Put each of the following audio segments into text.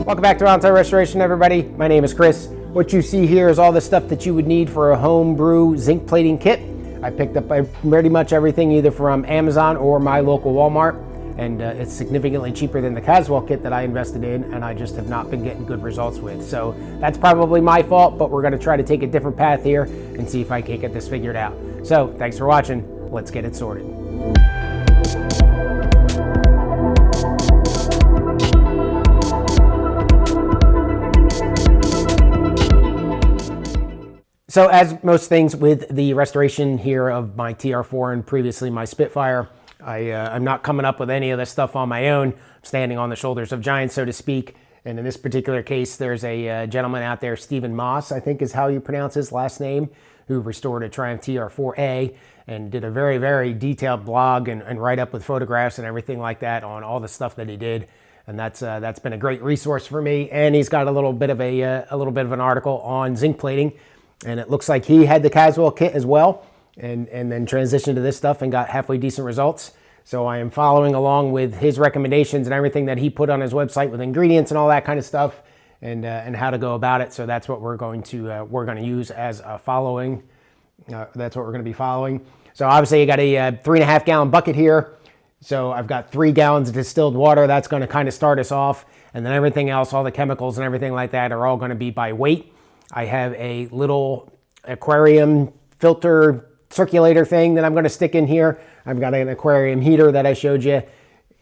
Welcome back to Roundtail Restoration, everybody. My name is Chris. What you see here is all the stuff that you would need for a home brew zinc plating kit. I picked up pretty much everything either from Amazon or my local Walmart, and it's significantly cheaper than the Caswell kit that I invested in, and I just have not been getting good results with. So that's probably my fault, but we're going to try to take a different path here and see if I can get this figured out. So thanks for watching. Let's get it sorted. So as most things with the restoration here of my TR4 and previously my Spitfire, I'm not coming up with any of this stuff on my own. I'm standing on the shoulders of giants, so to speak. And in this particular case, there's a gentleman out there, Stephen Moss, I think is how you pronounce his last name, who restored a Triumph TR4A and did a very, very detailed blog and write-up with photographs and everything like that on all the stuff that he did. And that's been a great resource for me. And he's got a little bit of an article on zinc plating. And it looks like he had the Caswell kit as well and then transitioned to this stuff and got halfway decent results. So I am following along with his recommendations and everything that he put on his website with ingredients and all that kind of stuff and how to go about it. So that's what we're going to use as a following. That's what we're going to be following. So obviously you got a 3.5 gallon bucket here. So I've got 3 gallons of distilled water. That's going to kind of start us off. And then everything else, all the chemicals and everything like that are all going to be by weight. I have a little aquarium filter circulator thing that I'm going to stick in here. I've got an aquarium heater that I showed you.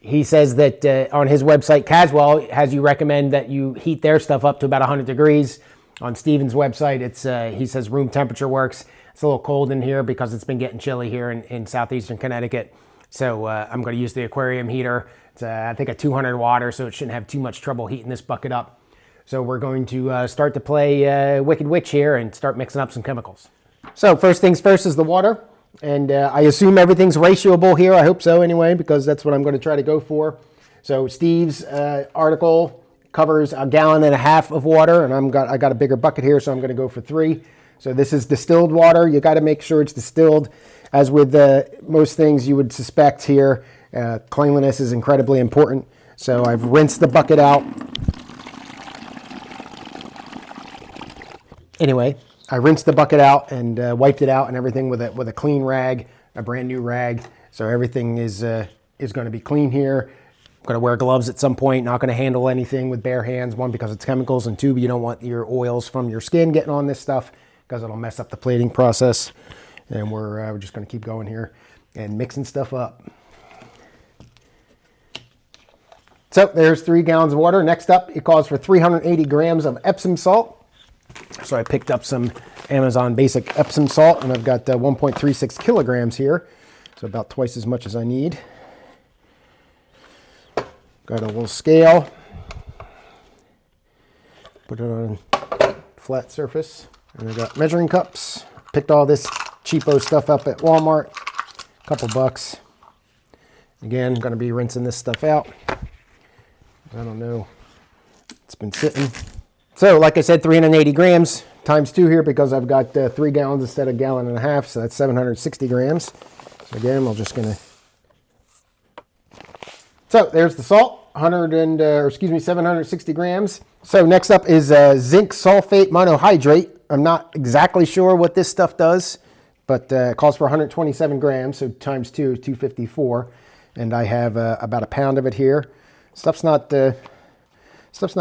He says that on his website, Caswell has you recommend that you heat their stuff up to about 100 degrees. On Steven's website, he says room temperature works. It's a little cold in here because it's been getting chilly here in southeastern Connecticut. So I'm going to use the aquarium heater. It's I think a 200 watt, so it shouldn't have too much trouble heating this bucket up. So we're going to start to play Wicked Witch here and start mixing up some chemicals. So first things first is the water. And I assume everything's ratioable here. I hope so anyway, because that's what I'm going to try to go for. So Steve's article covers 1.5 gallons of water, and I got a bigger bucket here, so I'm going to go for 3. So this is distilled water. You got to make sure it's distilled. As with most things you would suspect here, cleanliness is incredibly important. So I've rinsed the bucket out. Anyway, I rinsed the bucket out and wiped it out and everything with a clean rag, a brand new rag. So everything is going to be clean here. I'm going to wear gloves at some point. Not going to handle anything with bare hands. 1, because it's chemicals, and 2, you don't want your oils from your skin getting on this stuff because it'll mess up the plating process. And we're just going to keep going here and mixing stuff up. So there's 3 gallons of water. Next up, it calls for 380 grams of Epsom salt. So I picked up some Amazon basic Epsom salt, and I've got 1.36 kilograms here. So about twice as much as I need. Got a little scale. Put it on a flat surface. And I got measuring cups. Picked all this cheapo stuff up at Walmart. A couple bucks. Again, I'm going to be rinsing this stuff out. I don't know. It's been sitting. So, like I said, 380 grams times 2 here because I've got 3 gallons instead of 1.5 gallons, so that's 760 grams. So again, we're just going to... So, there's the salt, 760 grams. So, next up is zinc sulfate monohydrate. I'm not exactly sure what this stuff does, but it calls for 127 grams, so times 2 is 254. And I have about a pound of it here. Stuff's not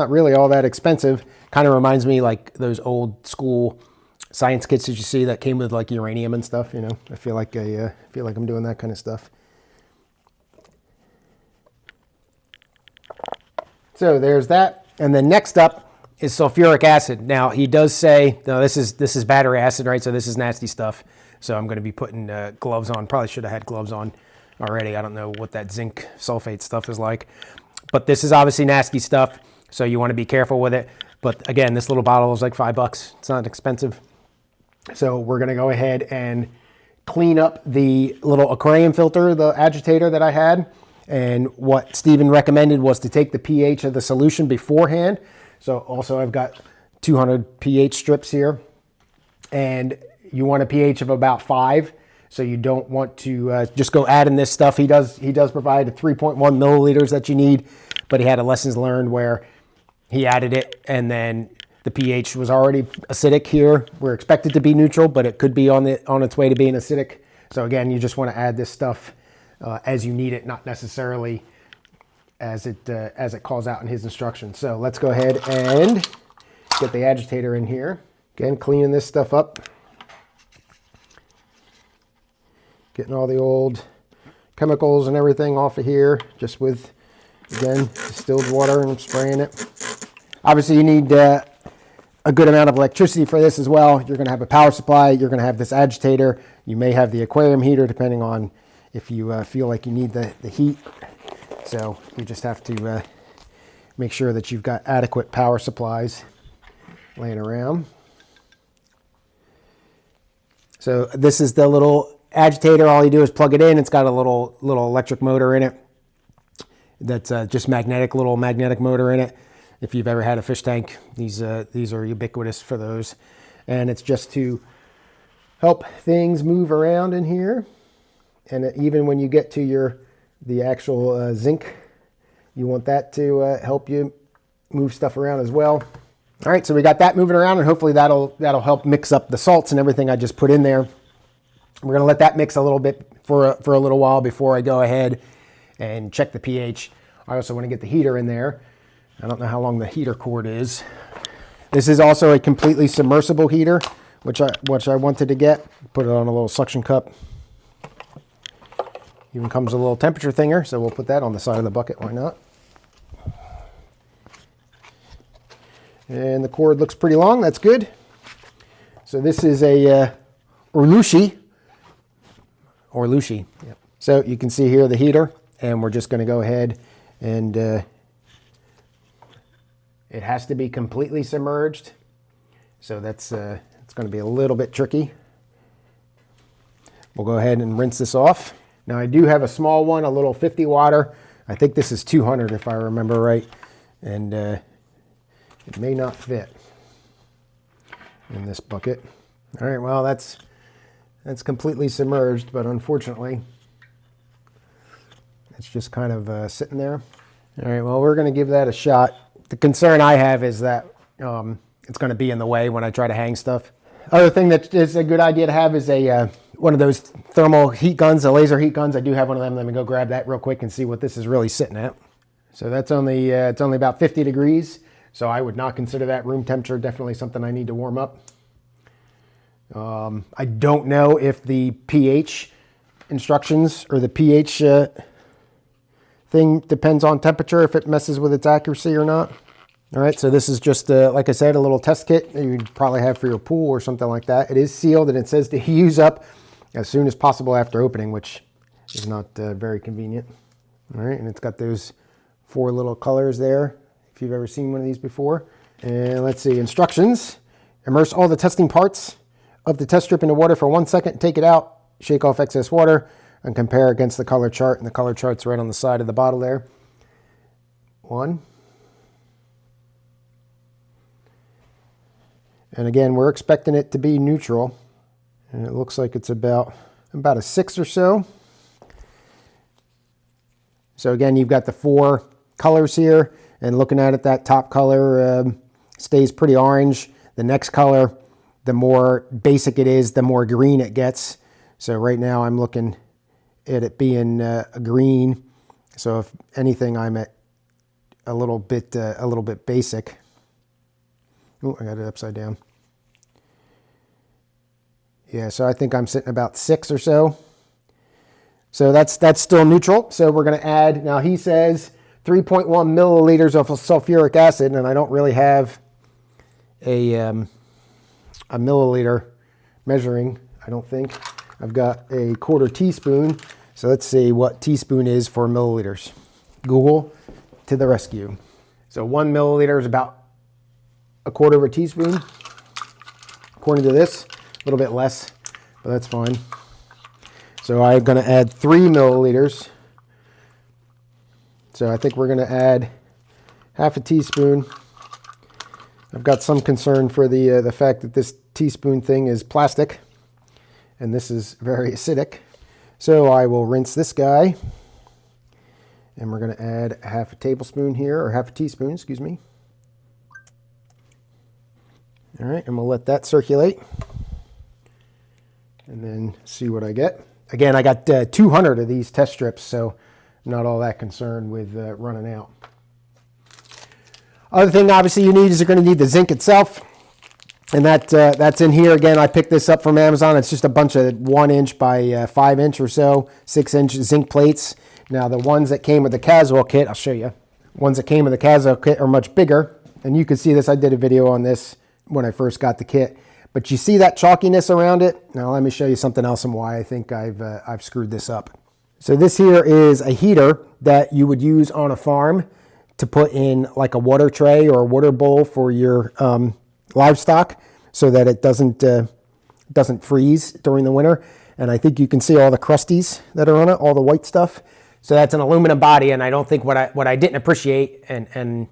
really all that expensive. Kind of reminds me like those old school science kits that you see that came with like uranium and stuff, you know. I feel like I'm doing that kind of stuff. So there's that. And then next up is sulfuric acid. Now he does say, no, this is battery acid, right? So this is nasty stuff. So I'm going to be putting gloves on. Probably should have had gloves on already. I don't know what that zinc sulfate stuff is like. But this is obviously nasty stuff. So you want to be careful with it. But again, this little bottle is like $5. It's not expensive. So we're going to go ahead and clean up the little aquarium filter, the agitator that I had. And what Stephen recommended was to take the pH of the solution beforehand. So also I've got 200 pH strips here. And you want a pH of about 5. So you don't want to just go adding this stuff. He does provide the 3.1 milliliters that you need. But he had a lessons learned where he added it, and then the pH was already acidic here. We're expected to be neutral, but it could be on its way to being acidic. So again, you just want to add this stuff as you need it, not necessarily as it calls out in his instructions. So let's go ahead and get the agitator in here. Again, cleaning this stuff up. Getting all the old chemicals and everything off of here, just with, again, distilled water, and spraying it. Obviously, you need a good amount of electricity for this as well. You're going to have a power supply. You're going to have this agitator. You may have the aquarium heater, depending on if you feel like you need the heat. So you just have to make sure that you've got adequate power supplies laying around. So this is the little agitator. All you do is plug it in. It's got a little electric motor in it. That's just little magnetic motor in it. If you've ever had a fish tank, these are ubiquitous for those. And it's just to help things move around in here. And even when you get to the actual zinc, you want that to help you move stuff around as well. All right, so we got that moving around, and hopefully that'll help mix up the salts and everything I just put in there. We're going to let that mix a little bit for a little while before I go ahead and check the pH. I also want to get the heater in there. I don't know how long the heater cord is. This is also a completely submersible heater, which I wanted to get. Put it on a little suction cup. Even comes a little temperature thinger, so we'll put that on the side of the bucket. Why not? And the cord looks pretty long. That's good. So this is a Orlushi. Yep. So you can see here the heater, and we're just going to go ahead and it has to be completely submerged. So that's it's going to be a little bit tricky. We'll go ahead and rinse this off. Now I do have a small one, a little 50 watter. I think this is 200 if I remember right, and it may not fit in this bucket. All right, well that's completely submerged, but unfortunately it's just kind of sitting there. All right, well, we're going to give that a shot. The concern I have is that it's going to be in the way when I try to hang stuff. Other thing that is a good idea to have is one of those thermal heat guns, the laser heat guns. I do have one of them. Let me go grab that real quick and see what this is really sitting at. So that's only it's only about 50 degrees. So I would not consider that room temperature. Definitely something I need to warm up. I don't know if the pH instructions or the pH thing depends on temperature, if it messes with its accuracy or not. All right, so this is just, like I said, a little test kit that you'd probably have for your pool or something like that. It is sealed, and it says to use up as soon as possible after opening, which is not very convenient. All right, and it's got those 4 little colors there, if you've ever seen one of these before. And let's see, instructions. Immerse all the testing parts of the test strip into water for 1 second. Take it out, shake off excess water, and compare against the color chart. And the color chart's right on the side of the bottle there. 1. And again, we're expecting it to be neutral. And it looks like it's about a 6 or so. So again, you've got the 4 colors here. And looking at it, that top color stays pretty orange. The next color, the more basic it is, the more green it gets. So right now I'm looking at it being a green. So if anything, I'm at a little bit basic. Oh, I got it upside down. Yeah, so I think I'm sitting about 6 or so. So that's still neutral. So we're going to add, now he says 3.1 milliliters of sulfuric acid, and I don't really have a milliliter measuring, I don't think. I've got a 1/4 teaspoon. So let's see what teaspoon is for milliliters. Google to the rescue. So 1 milliliter is about 1/4 teaspoon. According to this, a little bit less, but that's fine. So I'm going to add 3 milliliters. So I think we're going to add 1/2 teaspoon. I've got some concern for the fact that this teaspoon thing is plastic, and this is very acidic. So I will rinse this guy, and we're going to add 1/2 tablespoon here, or 1/2 teaspoon, excuse me. All right, and we'll let that circulate and then see what I get. Again, I got 200 of these test strips, so I'm not all that concerned with running out. Other thing, obviously, you need is you're going to need the zinc itself, and that's in here. Again, I picked this up from Amazon. It's just a bunch of 1 inch by 5 inch or so, 6 inch zinc plates. Now, the ones that came with the Caswell kit, I'll show you. Ones that came with the Caswell kit are much bigger, and you can see this. I did a video on this when I first got the kit, but you see that chalkiness around it? Now let me show you something else and why I think I've screwed this up. So this here is a heater that you would use on a farm to put in like a water tray or a water bowl for your livestock so that it doesn't freeze during the winter. And I think you can see all the crusties that are on it, all the white stuff. So that's an aluminum body, and I don't think what I didn't appreciate, and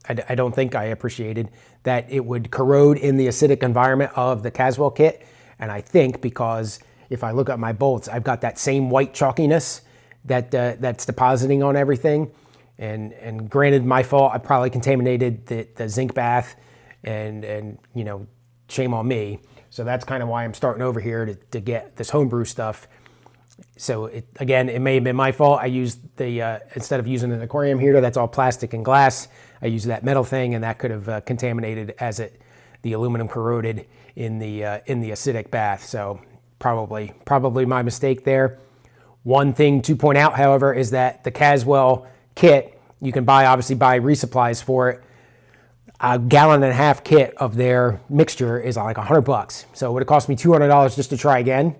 I don't think I appreciated that it would corrode in the acidic environment of the Caswell kit. And I think because if I look at my bolts, I've got that same white chalkiness that's depositing on everything. And granted, my fault, I probably contaminated the zinc bath, and you know, shame on me. So that's kind of why I'm starting over here to get this homebrew stuff. So again, it may have been my fault. I used instead of using an aquarium heater that's all plastic and glass, I used that metal thing, and that could have contaminated as the aluminum corroded in the acidic bath. So probably my mistake there. One thing to point out, however, is that the Caswell kit, you can obviously buy resupplies for it. A 1.5 gallon kit of their mixture is like $100. So it would have cost me $200 just to try again.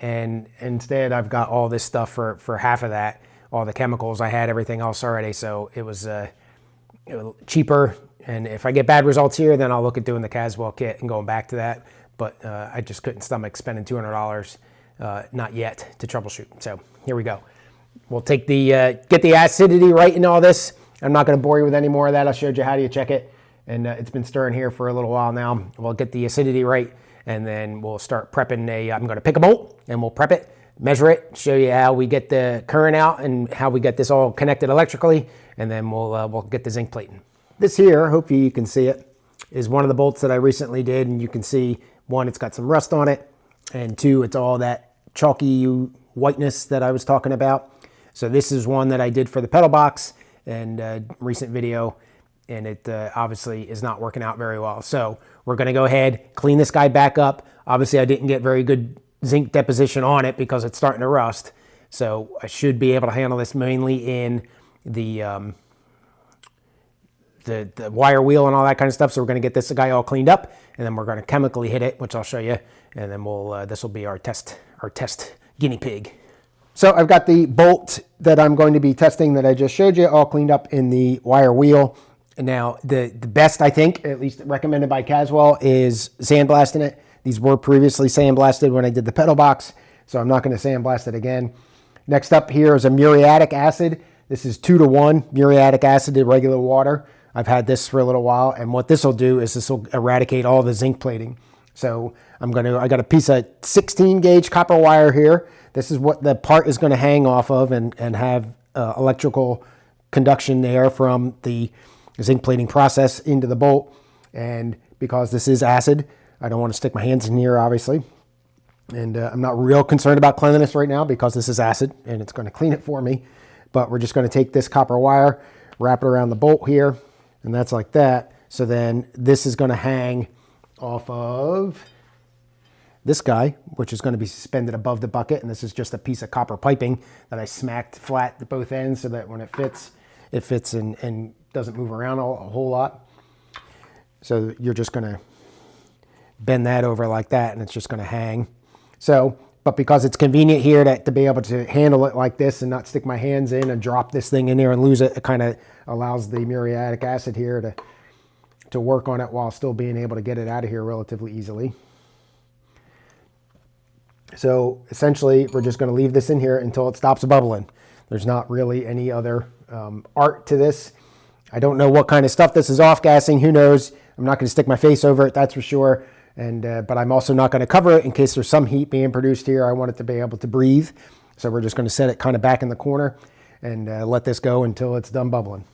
And instead I've got all this stuff for half of that, all the chemicals. I had everything else already, so it was cheaper. And if I get bad results here, then I'll look at doing the Caswell kit and going back to that. But I just couldn't stomach spending $200 not yet to troubleshoot. So here we go. We'll take get the acidity right in all this. I'm not going to bore you with any more of that. I showed you how do you check it, and it's been stirring here for a little while now. We'll get the acidity right, and then we'll start prepping I'm going to pick a bolt, and we'll prep it, measure it, show you how we get the current out and how we get this all connected electrically, and then we'll get the zinc plating. This here, hopefully you can see it, is one of the bolts that I recently did, and you can see, one, it's got some rust on it, and two, it's all that chalky whiteness that I was talking about. So this is one that I did for the pedal box and recent video, and it obviously is not working out very well. So we're going to go ahead, clean this guy back up. Obviously I didn't get very good zinc deposition on it because it's starting to rust. So I should be able to handle this mainly in the wire wheel and all that kind of stuff. So we're going to get this guy all cleaned up, and then we're going to chemically hit it, which I'll show you, and then this will be our test guinea pig. So I've got the bolt that I'm going to be testing that I just showed you all cleaned up in the wire wheel. And now the best, I think, at least recommended by Caswell, is sandblasting it. These were previously sandblasted when I did the pedal box, so I'm not going to sandblast it again. Next up here is a muriatic acid. This is 2-to-1 muriatic acid to regular water. I've had this for a little while, and what this will do is this will eradicate all the zinc plating. So I got a piece of 16 gauge copper wire here. This is what the part is going to hang off of and have electrical conduction there from the zinc plating process into the bolt. And because this is acid, I don't want to stick my hands in here, obviously. And I'm not real concerned about cleanliness right now because this is acid and it's going to clean it for me. But we're just going to take this copper wire, wrap it around the bolt here, and that's like that. So then this is going to hang off of this guy, which is going to be suspended above the bucket. And this is just a piece of copper piping that I smacked flat at both ends so that when it fits and doesn't move around a whole lot. So you're just going to bend that over like that, and it's just going to hang. So, but because it's convenient here to be able to handle it like this and not stick my hands in and drop this thing in there and lose it, it kind of allows the muriatic acid here to work on it while still being able to get it out of here relatively easily. So essentially, we're just going to leave this in here until it stops bubbling. There's not really any other art to this. I don't know what kind of stuff this is off-gassing. Who knows? I'm not going to stick my face over it, that's for sure. And but I'm also not going to cover it in case there's some heat being produced here. I want it to be able to breathe. So we're just going to set it kind of back in the corner and let this go until it's done bubbling.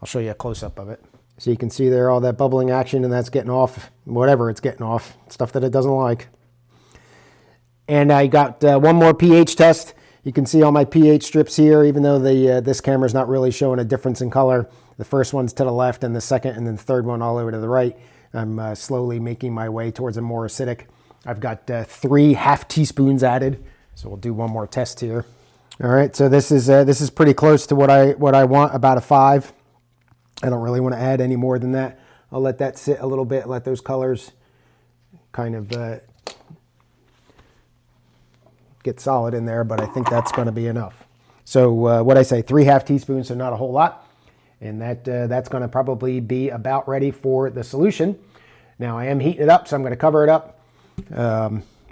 I'll show you a close-up of it. So you can see there all that bubbling action, and that's getting off whatever it's getting off, stuff that it doesn't like. And I got one more pH test. You can see all my pH strips here, even though this camera's not really showing a difference in color. The first one's to the left, and the second and then the third one all over to the right. I'm slowly making my way towards a more acidic. I've got 3 half teaspoons added, so we'll do one more test here. All right, so this is pretty close to what I want, about a 5. I don't really want to add any more than that. I'll let that sit a little bit, let those colors kind of get solid in there, but I think that's going to be enough. So what I say, 3 half teaspoons, so not a whole lot. And that's going to probably be about ready for the solution. Now I am heating it up, so I'm going to cover it up.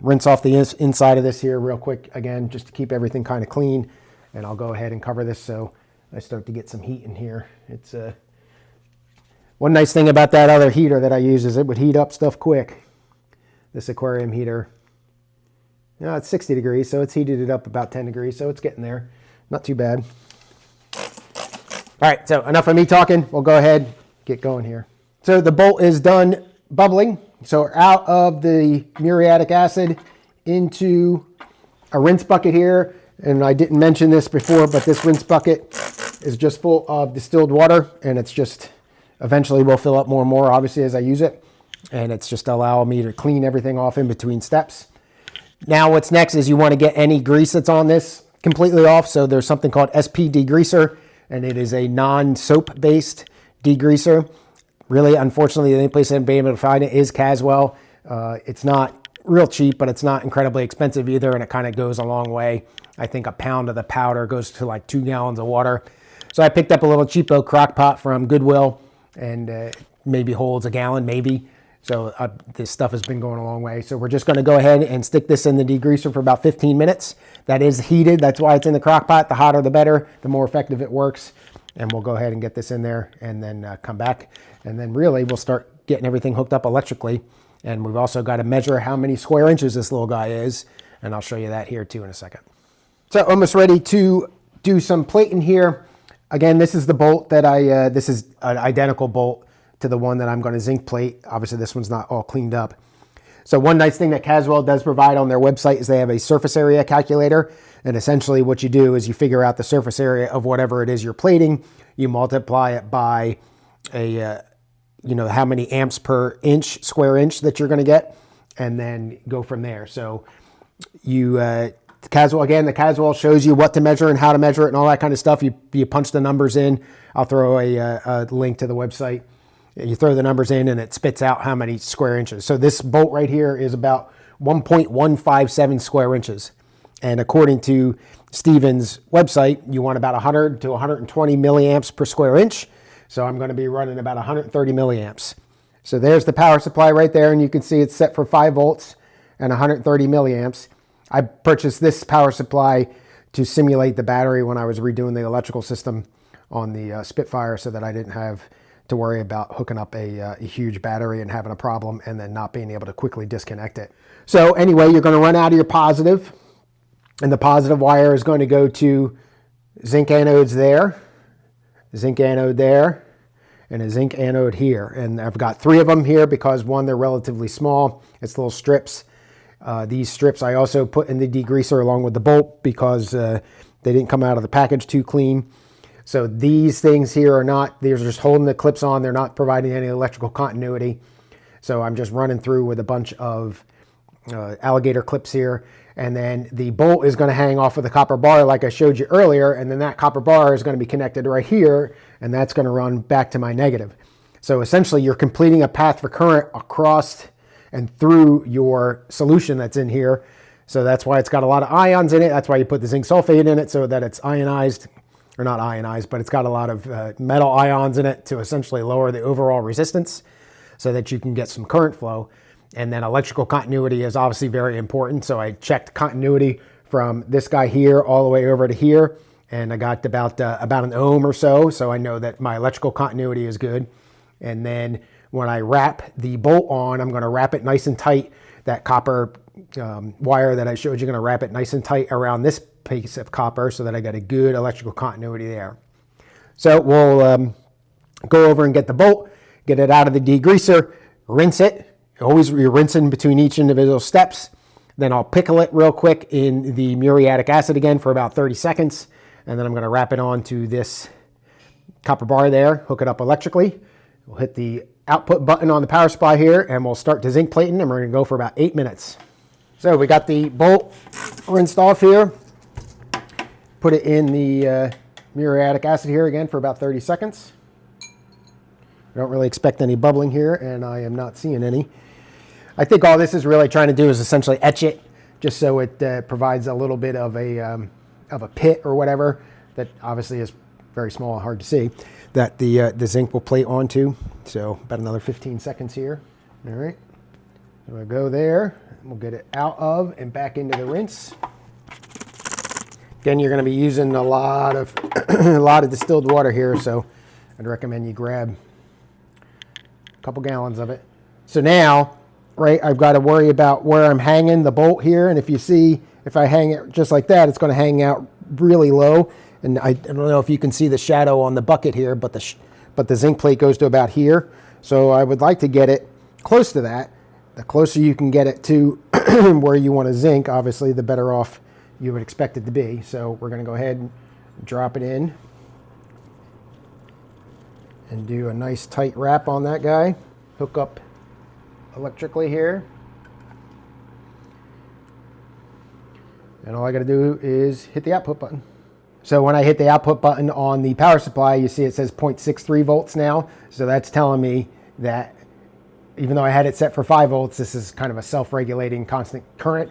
Rinse off the inside of this here real quick, again, just to keep everything kind of clean. And I'll go ahead and cover this so I start to get some heat in here. It's one nice thing about that other heater that I use is it would heat up stuff quick. This aquarium heater. It's 60 degrees, so it's heated it up about 10 degrees, so it's getting there. Not too bad. All right, so enough of me talking. We'll go ahead, get going here. So the bolt is done bubbling. So out of the muriatic acid into a rinse bucket here. And I didn't mention this before, but this rinse bucket is just full of distilled water, and it's just eventually will fill up more and more, obviously, as I use it. And it's just allowing me to clean everything off in between steps. Now what's next is you want to get any grease that's on this completely off. So there's something called SP degreaser, and it is a non-soap based degreaser. Really, unfortunately, the only place I've been able to find it is Caswell. It's not real cheap, but it's not incredibly expensive either, and it kind of goes a long way. I think a pound of the powder goes to like 2 gallons of water. So I picked up a little cheapo crock pot from Goodwill, and maybe holds a gallon, maybe. So this stuff has been going a long way. So we're just going to go ahead and stick this in the degreaser for about 15 minutes. That is heated. That's why it's in the crock pot. The hotter, the better. The more effective it works. And we'll go ahead and get this in there and then come back. And then really we'll start getting everything hooked up electrically. And we've also got to measure how many square inches this little guy is. And I'll show you that here too in a second. So almost ready to do some plating here. Again, this is the bolt that this is an identical bolt to the one that I'm going to zinc plate. Obviously, this one's not all cleaned up. So one nice thing that Caswell does provide on their website is they have a surface area calculator. And essentially what you do is you figure out the surface area of whatever it is you're plating. You multiply it by how many amps per square inch that you're going to get, and then go from there. So the Caswell shows you what to measure and how to measure it and all that kind of stuff. You punch the numbers in. I'll throw a link to the website. You throw the numbers in and it spits out how many square inches. So this bolt right here is about 1.157 square inches. And according to Steven's website, you want about 100 to 120 milliamps per square inch. So I'm going to be running about 130 milliamps. So there's the power supply right there. And you can see it's set for 5 volts and 130 milliamps. I purchased this power supply to simulate the battery when I was redoing the electrical system on the Spitfire, so that I didn't have to worry about hooking up a huge battery and having a problem and then not being able to quickly disconnect it. So anyway, you're going to run out of your positive, and the positive wire is going to go to zinc anodes there, zinc anode there, and a zinc anode here. And I've got 3 of them here because, one, they're relatively small. It's little strips. These strips I also put in the degreaser along with the bolt because they didn't come out of the package too clean. So these things here they're just holding the clips on. They're not providing any electrical continuity. So I'm just running through with a bunch of alligator clips here. And then the bolt is going to hang off of the copper bar like I showed you earlier. And then that copper bar is going to be connected right here. And that's going to run back to my negative. So essentially you're completing a path for current across and through your solution that's in here. So that's why it's got a lot of ions in it. That's why you put the zinc sulfate in it, so that it's ionized. Or not ionized, but it's got a lot of metal ions in it to essentially lower the overall resistance so that you can get some current flow. And then electrical continuity is obviously very important. So I checked continuity from this guy here all the way over to here, and I got about an ohm or so. So I know that my electrical continuity is good. And then when I wrap the bolt on, I'm going to wrap it nice and tight. That copper wire that I showed you, going to wrap it nice and tight around this piece of copper so that I got a good electrical continuity there. So we'll go over and get the bolt, get it out of the degreaser, rinse it. Always you're rinsing between each individual steps. Then I'll pickle it real quick in the muriatic acid again for about 30 seconds. And then I'm going to wrap it onto this copper bar there, hook it up electrically. We'll hit the output button on the power supply here, and we'll start to zinc plating, and we're going to go for about 8 minutes. So we got the bolt rinsed off here. Put it in the muriatic acid here again for about 30 seconds. I don't really expect any bubbling here, and I am not seeing any. I think all this is really trying to do is essentially etch it, just so it provides a little bit of a pit or whatever that obviously is very small and hard to see, that the zinc will plate onto. So about another 15 seconds here. All right, so we'll go there. We'll get it out of and back into the rinse. Again, you're going to be using a lot of a lot of distilled water here, so I'd recommend you grab a couple gallons of it. So now, right, I've got to worry about where I'm hanging the bolt here, and if you see, if I hang it just like that, it's going to hang out really low. And I don't know if you can see the shadow on the bucket here, but the zinc plate goes to about here. So I would like to get it close to that. The closer you can get it to where you want to zinc, obviously, the better off you would expect it to be. So we're going to go ahead and drop it in and do a nice tight wrap on that guy. Hook up electrically here. And all I got to do is hit the output button. So when I hit the output button on the power supply, you see it says 0.63 volts now. So that's telling me that even though I had it set for 5 volts, this is kind of a self-regulating constant current.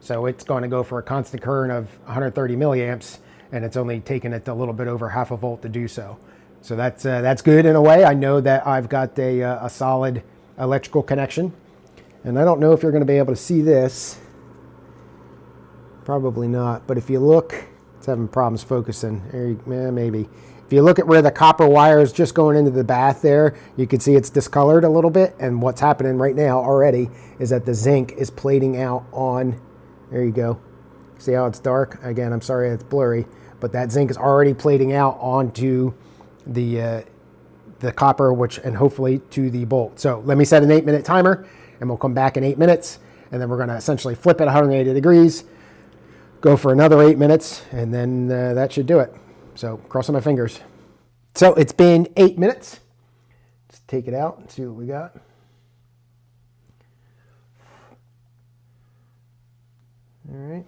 So it's going to go for a constant current of 130 milliamps, and it's only taken it a little bit over half a volt to do so. So that's good in a way. I know that I've got a solid electrical connection. And I don't know if you're going to be able to see this. Probably not. But if you look, it's having problems focusing. Maybe. If you look at where the copper wire is just going into the bath there, you can see it's discolored a little bit. And what's happening right now already is that the zinc is plating out on, there you go. See how it's dark? Again, I'm sorry it's blurry, but that zinc is already plating out onto the copper, and hopefully to the bolt. So let me set an 8-minute timer, and we'll come back in 8 minutes, and then we're going to essentially flip it 180 degrees, go for another 8 minutes, and then that should do it. So crossing my fingers. So it's been 8 minutes. Let's take it out and see what we got. All right.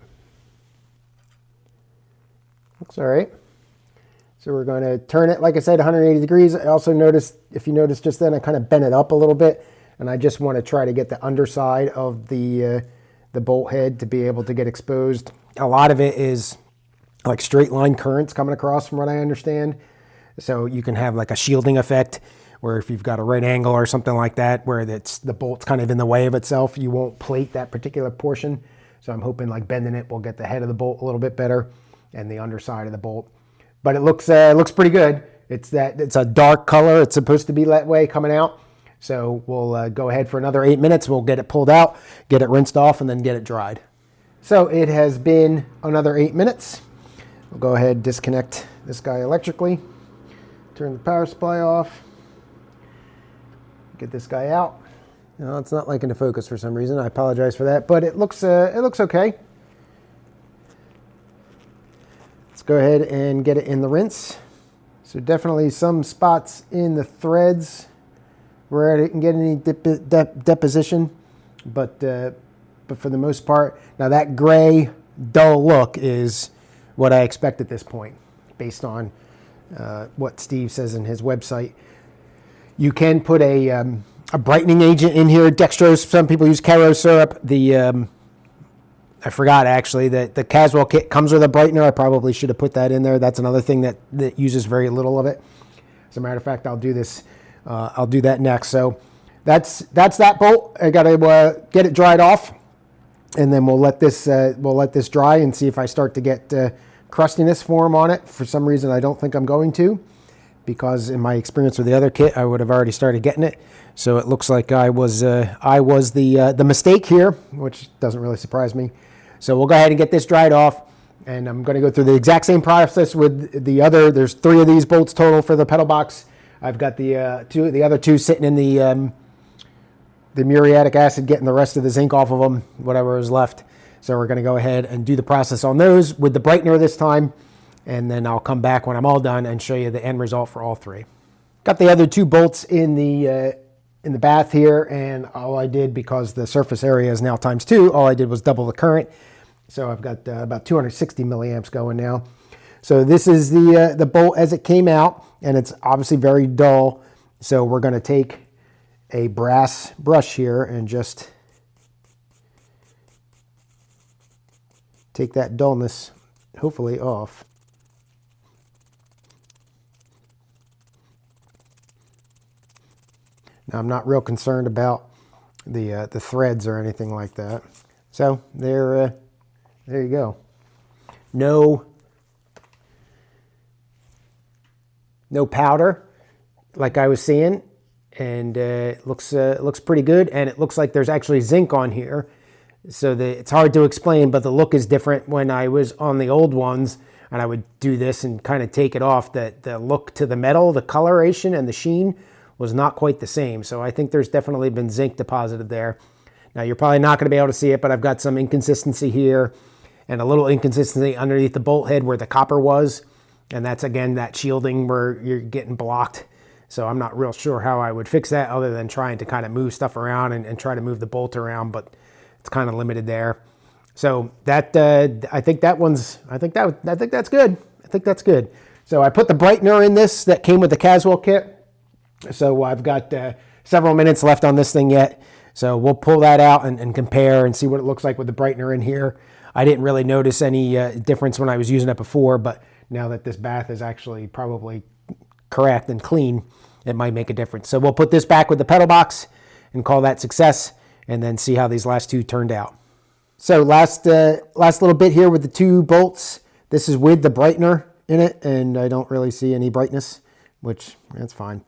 Looks all right. So we're going to turn it, like I said, 180 degrees. I also noticed, if you noticed just then, I kind of bent it up a little bit, and I just want to try to get the underside of the bolt head to be able to get exposed. A lot of it is like straight line currents coming across, from what I understand. So you can have like a shielding effect, where if you've got a right angle or something like that, where the bolt's kind of in the way of itself, you won't plate that particular portion. So I'm hoping like bending it will get the head of the bolt a little bit better and the underside of the bolt. But it looks pretty good. It's a dark color. It's supposed to be that way coming out. So we'll go ahead for another 8 minutes. We'll get it pulled out, get it rinsed off, and then get it dried. So it has been another 8 minutes. We'll go ahead and disconnect this guy electrically. Turn the power supply off. Get this guy out. No, it's not liking to focus for some reason. I apologize for that, but it looks okay. Let's go ahead and get it in the rinse. So definitely some spots in the threads where I didn't get any deposition, but for the most part, now that gray dull look is what I expect at this point, based on what Steve says in his website. You can put a brightening agent in here, dextrose. Some people use Caro syrup. I forgot actually that the Caswell kit comes with a brightener. I probably should have put that in there. That's another thing that uses very little of it. As a matter of fact, I'll do this. I'll do that next. So that's that bolt. I got to get it dried off, and then we'll let this dry and see if I start to get crustiness form on it. For some reason, I don't think I'm going to, because in my experience with the other kit, I would have already started getting it. So it looks like I was the mistake here, which doesn't really surprise me. So we'll go ahead and get this dried off, and I'm going to go through the exact same process with the other. There's 3 of these bolts total for the pedal box. I've got the other two sitting in the muriatic acid, getting the rest of the zinc off of them, whatever is left. So we're going to go ahead and do the process on those with the brightener this time, and then I'll come back when I'm all done and show you the end result for all three. Got the other two bolts in the bath here, and all I did, because the surface area is now ×2, all I did was double the current. So I've got about 260 milliamps going now. So this is the bolt as it came out, and it's obviously very dull. So we're going to take a brass brush here and just take that dullness hopefully off. Now I'm not real concerned about the threads or anything like that. So there you go. No powder like I was seeing, and it looks pretty good, and it looks like there's actually zinc on here. So it's hard to explain, but the look is different. When I was on the old ones and I would do this and kind of take it off, the look to the metal, the coloration and the sheen was not quite the same. So I think there's definitely been zinc deposited there. Now you're probably not going to be able to see it, but I've got some inconsistency here and a little inconsistency underneath the bolt head where the copper was. And that's, again, that shielding where you're getting blocked. So I'm not real sure how I would fix that other than trying to kind of move stuff around and try to move the bolt around, but it's kind of limited there. So that I think that's good. I think that's good. So I put the brightener in this that came with the Caswell kit. So I've got several minutes left on this thing yet. So we'll pull that out and compare and see what it looks like with the brightener in here. I didn't really notice any difference when I was using it before, but now that this bath is actually probably correct and clean, it might make a difference. So we'll put this back with the pedal box and call that success, and then see how these last two turned out. So last little bit here with the two bolts. This is with the brightener in it, and I don't really see any brightness, which that's fine.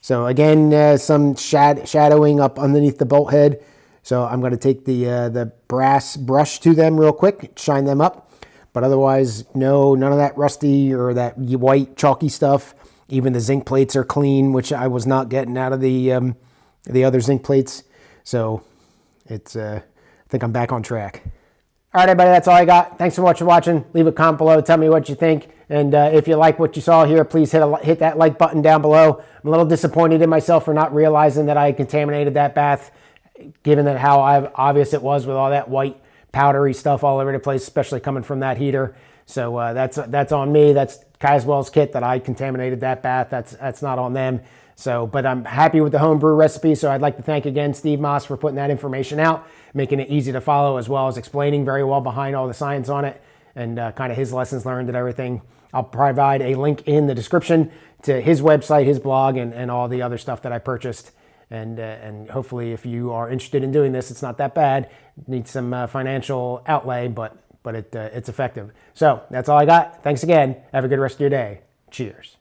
So again, some shadowing up underneath the bolt head. So I'm going to take the brass brush to them real quick, shine them up. But otherwise, none of that rusty or that white chalky stuff. Even the zinc plates are clean, which I was not getting out of the other zinc plates. So it's I think I'm back on track. All right, everybody, that's all I got. Thanks so much for watching. Leave a comment below. Tell me what you think. And if you like what you saw here, please hit that like button down below. I'm a little disappointed in myself for not realizing that I contaminated that bath, given that how obvious it was with all that white powdery stuff all over the place, especially coming from that heater. So that's on me. That's Caswell's kit that I contaminated that bath. That's not on them. So, but I'm happy with the homebrew recipe. So I'd like to thank again Steve Moss for putting that information out, making it easy to follow, as well as explaining very well behind all the science on it and kind of his lessons learned and everything. I'll provide a link in the description to his website, his blog, and all the other stuff that I purchased. And hopefully, if you are interested in doing this, it's not that bad. It needs some financial outlay, but it's effective. So that's all I got. Thanks again. Have a good rest of your day. Cheers.